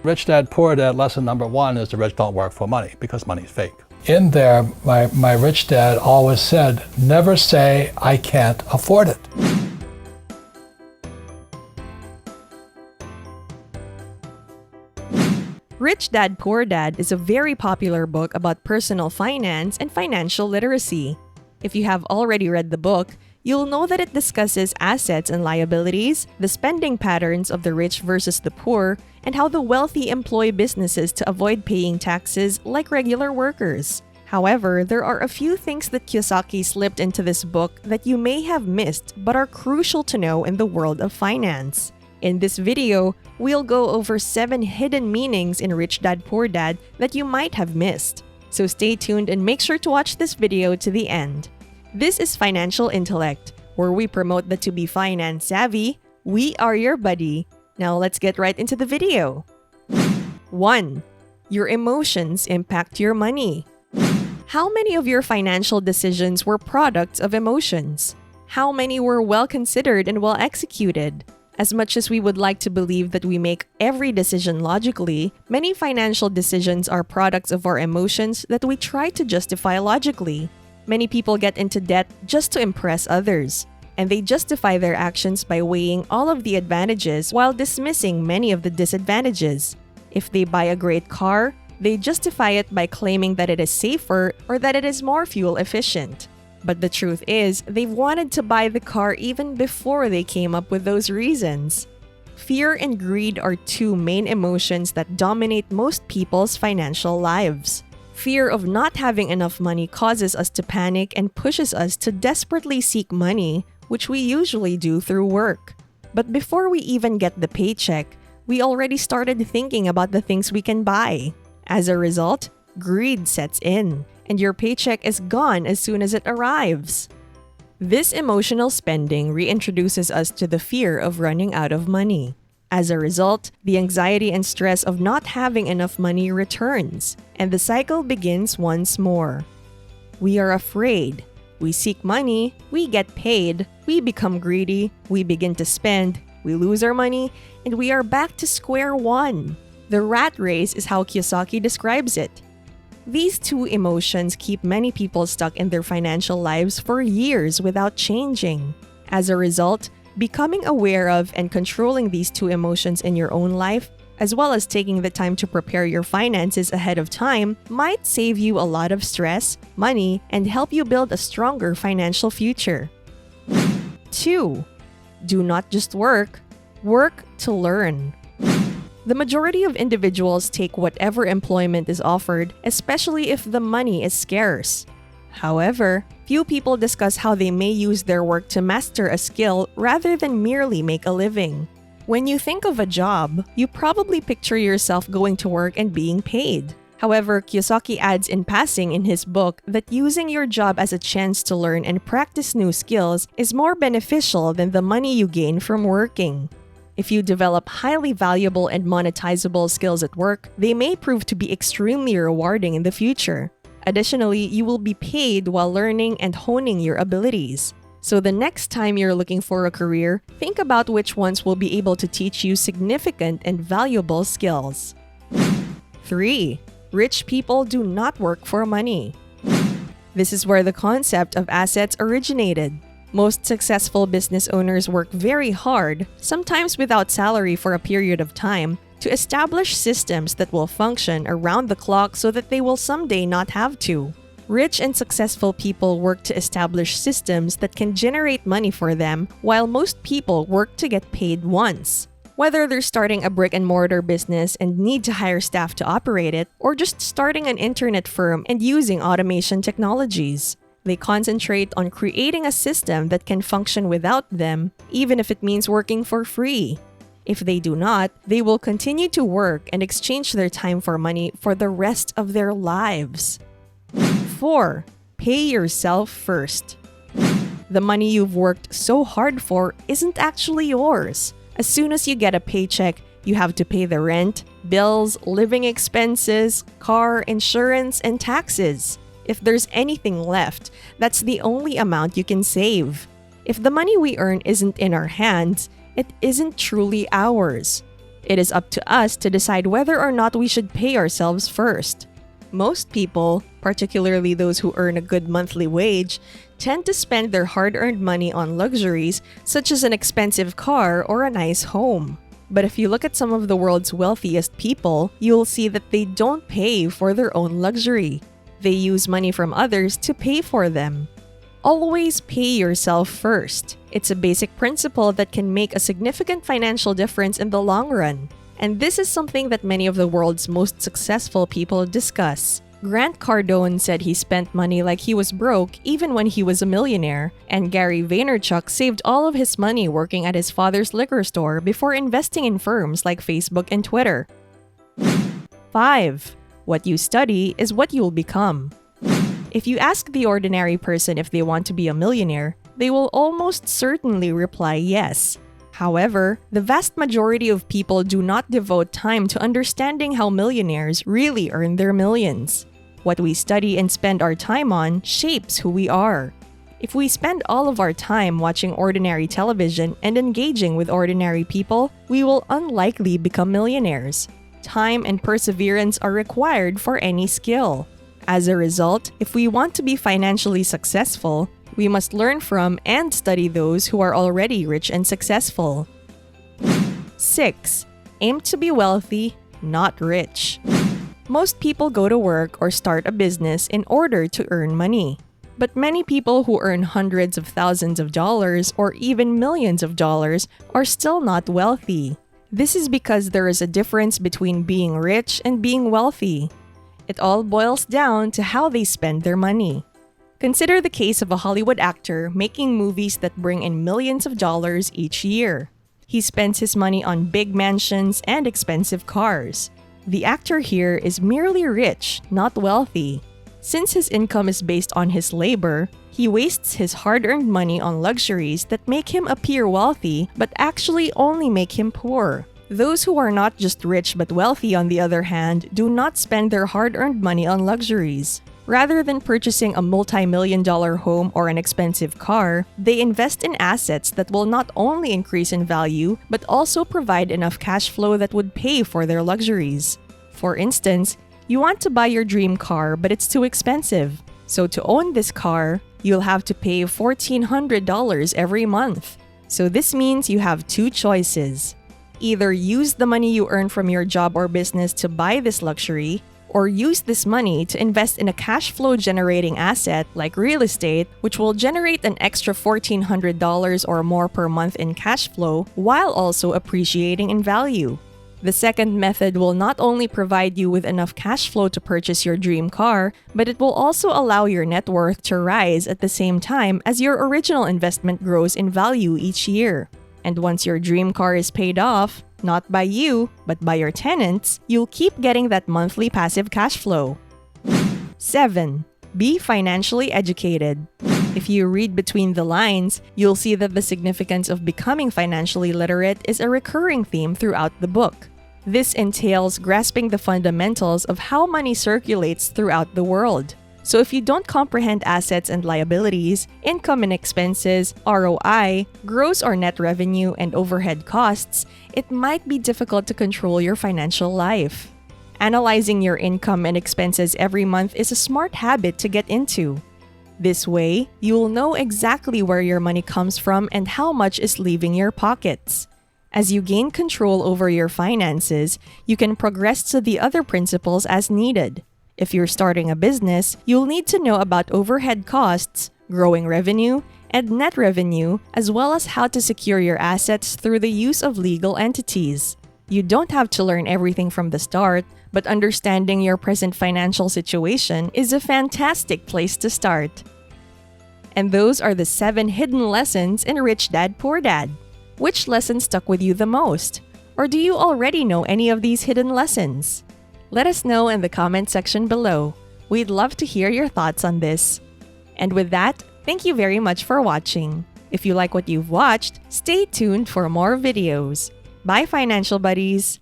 Rich Dad, Poor Dad, lesson number 1 is the rich don't work for money because money's fake. In there, my rich dad always said, never say, I can't afford it. Rich Dad, Poor Dad is a very popular book about personal finance and financial literacy. If you have already read the book, you'll know that it discusses assets and liabilities, the spending patterns of the rich versus the poor, and how the wealthy employ businesses to avoid paying taxes like regular workers. However, there are a few things that Kiyosaki slipped into this book that you may have missed but are crucial to know in the world of finance. In this video, we'll go over 7 hidden meanings in Rich Dad Poor Dad that you might have missed. So stay tuned and make sure to watch this video to the end. This is Financial Intellect, where we promote that to be finance savvy, we are your buddy. Now let's get right into the video. 1. Your emotions impact your money. How many of your financial decisions were products of emotions? How many were well considered and well executed? As much as we would like to believe that we make every decision logically, many financial decisions are products of our emotions that we try to justify logically. Many people get into debt just to impress others, and they justify their actions by weighing all of the advantages while dismissing many of the disadvantages. If they buy a great car, they justify it by claiming that it is safer or that it is more fuel efficient. But the truth is, they've wanted to buy the car even before they came up with those reasons. Fear and greed are 2 main emotions that dominate most people's financial lives. Fear of not having enough money causes us to panic and pushes us to desperately seek money, which we usually do through work. But before we even get the paycheck, we already started thinking about the things we can buy. As a result, greed sets in, and your paycheck is gone as soon as it arrives. This emotional spending reintroduces us to the fear of running out of money. As a result, the anxiety and stress of not having enough money returns, and the cycle begins once more. We are afraid. We seek money, we get paid, we become greedy, we begin to spend, we lose our money, and we are back to square one. The rat race is how Kiyosaki describes it. These 2 emotions keep many people stuck in their financial lives for years without changing. As a result, becoming aware of and controlling these 2 emotions in your own life, as well as taking the time to prepare your finances ahead of time, might save you a lot of stress, money, and help you build a stronger financial future. 2. Do not just work, work to learn. The majority of individuals take whatever employment is offered, especially if the money is scarce. However, few people discuss how they may use their work to master a skill rather than merely make a living. When you think of a job, you probably picture yourself going to work and being paid. However, Kiyosaki adds in passing in his book that using your job as a chance to learn and practice new skills is more beneficial than the money you gain from working. If you develop highly valuable and monetizable skills at work, they may prove to be extremely rewarding in the future. Additionally, you will be paid while learning and honing your abilities. So the next time you're looking for a career, think about which ones will be able to teach you significant and valuable skills. 3. Rich people do not work for money. This is where the concept of assets originated. Most successful business owners work very hard, sometimes without salary for a period of time, to establish systems that will function around the clock so that they will someday not have to. Rich and successful people work to establish systems that can generate money for them, while most people work to get paid once. Whether they're starting a brick-and-mortar business and need to hire staff to operate it, or just starting an internet firm and using automation technologies. They concentrate on creating a system that can function without them, even if it means working for free. If they do not, they will continue to work and exchange their time for money for the rest of their lives. 4. Pay yourself first. The money you've worked so hard for isn't actually yours. As soon as you get a paycheck, you have to pay the rent, bills, living expenses, car, insurance, and taxes. If there's anything left, that's the only amount you can save. If the money we earn isn't in our hands, it isn't truly ours. It is up to us to decide whether or not we should pay ourselves first. Most people, particularly those who earn a good monthly wage, tend to spend their hard-earned money on luxuries such as an expensive car or a nice home. But if you look at some of the world's wealthiest people, you'll see that they don't pay for their own luxury. They use money from others to pay for them. Always pay yourself first. It's a basic principle that can make a significant financial difference in the long run. And this is something that many of the world's most successful people discuss. Grant Cardone said he spent money like he was broke even when he was a millionaire, and Gary Vaynerchuk saved all of his money working at his father's liquor store before investing in firms like Facebook and Twitter. 5. What you study is what you'll become. If you ask the ordinary person if they want to be a millionaire, they will almost certainly reply yes. However, the vast majority of people do not devote time to understanding how millionaires really earn their millions. What we study and spend our time on shapes who we are. If we spend all of our time watching ordinary television and engaging with ordinary people, we will unlikely become millionaires. Time and perseverance are required for any skill. As a result, if we want to be financially successful, we must learn from and study those who are already rich and successful. 6. Aim to be wealthy, not rich. Most people go to work or start a business in order to earn money. But many people who earn hundreds of thousands of dollars or even millions of dollars are still not wealthy. This is because there is a difference between being rich and being wealthy. It all boils down to how they spend their money. Consider the case of a Hollywood actor making movies that bring in millions of dollars each year. He spends his money on big mansions and expensive cars. The actor here is merely rich, not wealthy. Since his income is based on his labor, he wastes his hard-earned money on luxuries that make him appear wealthy but actually only make him poor. Those who are not just rich but wealthy, on the other hand, do not spend their hard-earned money on luxuries. Rather than purchasing a multi-million-dollar home or an expensive car, they invest in assets that will not only increase in value, but also provide enough cash flow that would pay for their luxuries. For instance, you want to buy your dream car, but it's too expensive. So to own this car, you'll have to pay $1,400 every month. So this means you have two choices. Either use the money you earn from your job or business to buy this luxury, or use this money to invest in a cash flow generating asset like real estate, which will generate an extra $1,400 or more per month in cash flow while also appreciating in value. The second method will not only provide you with enough cash flow to purchase your dream car, but it will also allow your net worth to rise at the same time as your original investment grows in value each year. And once your dream car is paid off, not by you, but by your tenants, you'll keep getting that monthly passive cash flow. 7. Be financially educated. If you read between the lines, you'll see that the significance of becoming financially literate is a recurring theme throughout the book. This entails grasping the fundamentals of how money circulates throughout the world. So if you don't comprehend assets and liabilities, income and expenses, ROI, gross or net revenue, and overhead costs, it might be difficult to control your financial life. Analyzing your income and expenses every month is a smart habit to get into. This way, you'll know exactly where your money comes from and how much is leaving your pockets. As you gain control over your finances, you can progress to the other principles as needed. If you're starting a business, you'll need to know about overhead costs, growing revenue, and net revenue, as well as how to secure your assets through the use of legal entities. You don't have to learn everything from the start, but understanding your present financial situation is a fantastic place to start. And those are the 7 hidden lessons in Rich Dad, Poor Dad. Which lesson stuck with you the most? Or do you already know any of these hidden lessons? Let us know in the comment section below. We'd love to hear your thoughts on this. And with that, thank you very much for watching. If you like what you've watched, stay tuned for more videos. Bye, financial buddies!